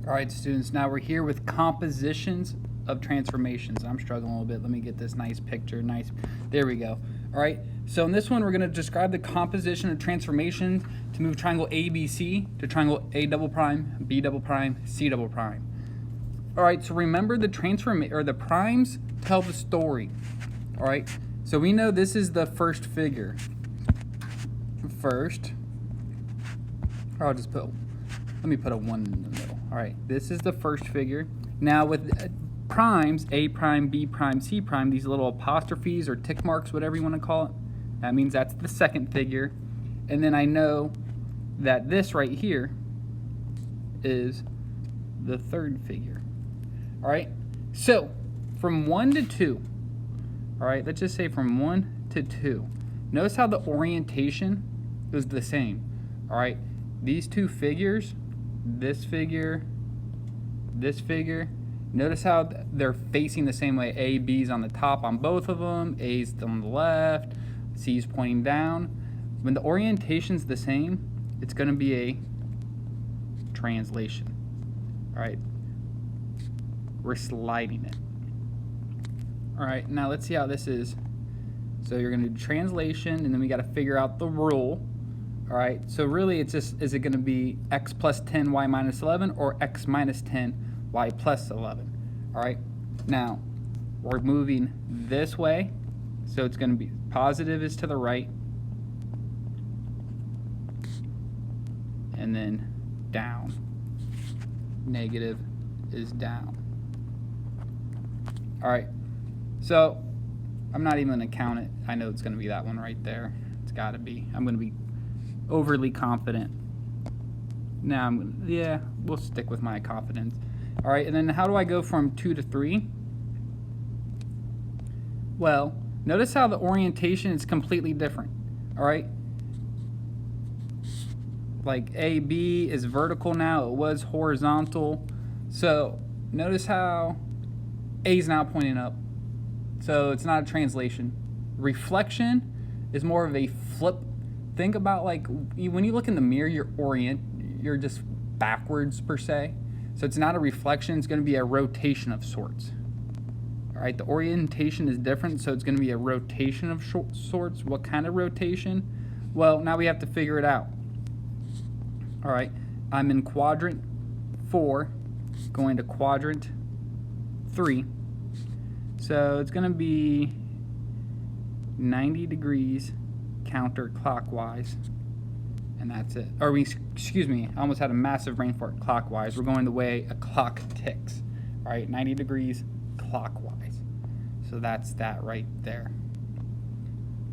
All right, students, now we're here with compositions of transformations. I'm struggling a little bit. Let me get this nice picture. There we go. All right, so in this one, we're going to describe the composition of transformations to move triangle ABC to triangle A double prime, B double prime, C double prime. All right, so remember the the primes tell the story. All right, so we know this is the first figure. First, or I'll just let me put a 1 in the middle. All right, this is the first figure. Now with primes, A prime, B prime, C prime, these little apostrophes or tick marks, whatever you want to call it, that means that's the second figure. And then I know that this right here is the third figure. All right, so from 1 to 2, all right, let's just say from 1 to 2. Notice how the orientation is the same. All right, these two figures, this figure, notice how they're facing the same way. A, B's on the top on both of them, A's on the left, C's pointing down. When the orientation's the same, it's going to be a translation. All right, we're sliding it. All right, now let's see how this is. So you're going to do translation, and then we got to figure out the rule. All right, so really it's just, is it going to be x plus 10, y minus 11, or x minus 10, y plus 11? All right, now we're moving this way, so it's going to be positive is to the right, and then down. Negative is down. All right, so I'm not even going to count it. I know it's going to be that one right there. It's got to be. I'm going to be overly confident. Now yeah, we'll stick with my confidence. All right, and then how do I go from 2 to 3? Well, notice how the orientation is completely different. All right, like AB is vertical now, it was horizontal. So notice how A's now pointing up, so it's not a translation. Reflection is more of a flip. Think about like when you look in the mirror, you're just backwards per se. So it's not a reflection, it's going to be a rotation of sorts. All right, the orientation is different, so it's going to be a rotation of sorts. What kind of rotation? Well, now we have to figure it out. All right, I'm in quadrant 4, going to quadrant 3. So it's going to be 90 degrees counterclockwise, and that's it. Or excuse me, I almost had a massive brain fart. Clockwise. We're going the way a clock ticks. All right, 90 degrees clockwise. So that's that right there.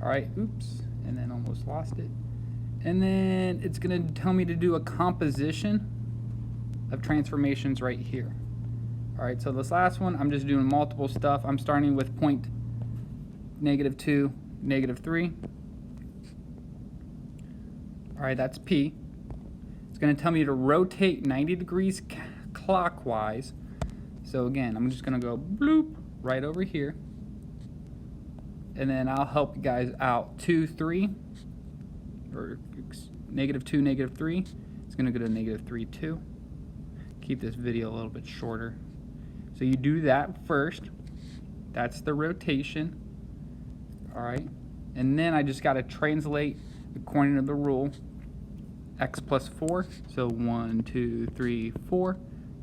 All right, oops, and then almost lost it. And then it's going to tell me to do a composition of transformations right here. All right, so this last one, I'm just doing multiple stuff. I'm starting with point -2, -3. All right, that's P. It's going to tell me to rotate 90 degrees clockwise. So again, I'm just going to go bloop right over here. And then I'll help you guys out. 2, 3, or -2, -3. It's going to go to -3, 2. Keep this video a little bit shorter. So you do that first. That's the rotation. All right. And then I just got to translate according to the rule. X plus 4. So 1, 2, 3, 4.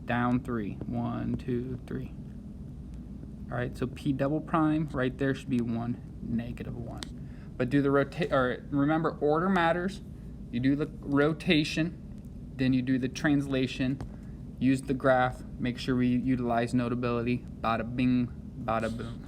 Down 3. 1, 2, 3. All right. So P double prime right there should be 1, -1. But do the remember, order matters. You do the rotation, then you do the translation. Use the graph. Make sure we utilize notability. Bada bing, bada boom.